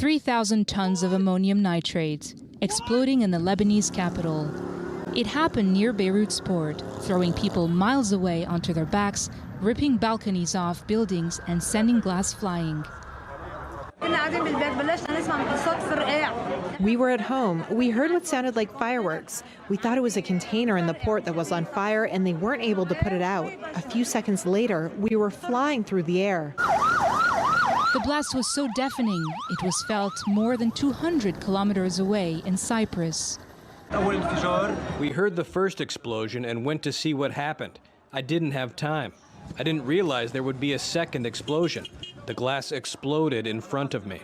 3,000 tons of ammonium nitrate exploding in the Lebanese capital. It happened near Beirut's port, throwing people miles away onto their backs, ripping balconies off buildings and sending glass flying. We were at home. We heard what sounded like fireworks. We thought it was a container in the port that was on fire and they weren't able to put it out. A few seconds later, we were flying through the air. The blast was so deafening, it was felt more than 200 kilometers away in Cyprus. We heard the first explosion and went to see what happened. I didn't have time. I didn't realize there would be a second explosion. The glass exploded in front of me.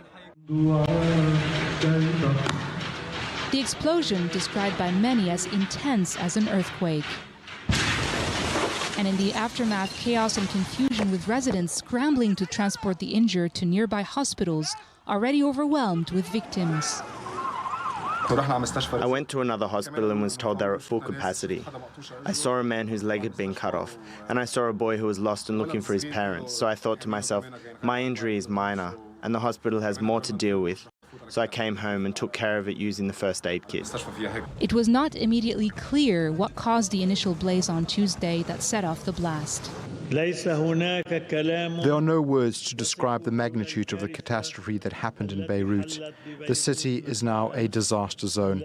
The explosion, described by many as intense as an earthquake. And in the aftermath, chaos and confusion with residents scrambling to transport the injured to nearby hospitals, already overwhelmed with victims. I went to another hospital and was told they're at full capacity. I saw a man whose leg had been cut off, and I saw a boy who was lost and looking for his parents. So I thought to myself, my injury is minor, and the hospital has more to deal with. So I came home and took care of it using the first aid kit. It was not immediately clear what caused the initial blaze on Tuesday that set off the blast. There are no words to describe the magnitude of the catastrophe that happened in Beirut. The city is now a disaster zone.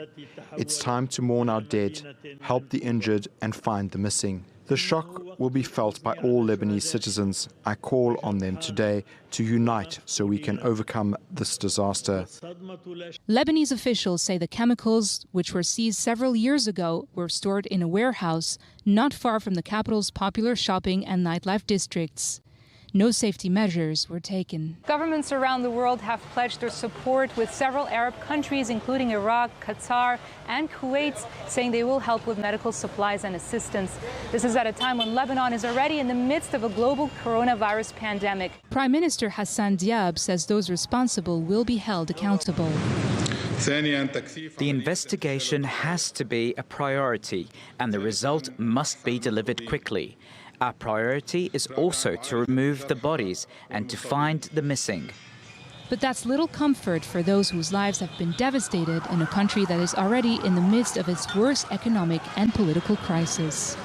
It's time to mourn our dead, help the injured, and find the missing. The shock will be felt by all Lebanese citizens. I call on them today to unite so we can overcome this disaster. Lebanese officials say the chemicals, which were seized several years ago, were stored in a warehouse not far from the capital's popular shopping and nightlife districts. No safety measures were taken. Governments around the world have pledged their support, with several Arab countries, including Iraq, Qatar, and Kuwait, saying they will help with medical supplies and assistance. This is at a time when Lebanon is already in the midst of a global coronavirus pandemic. Prime Minister Hassan Diab says those responsible will be held accountable. The investigation has to be a priority, and the result must be delivered quickly. Our priority is also to remove the bodies and to find the missing. But that's little comfort for those whose lives have been devastated in a country that is already in the midst of its worst economic and political crisis.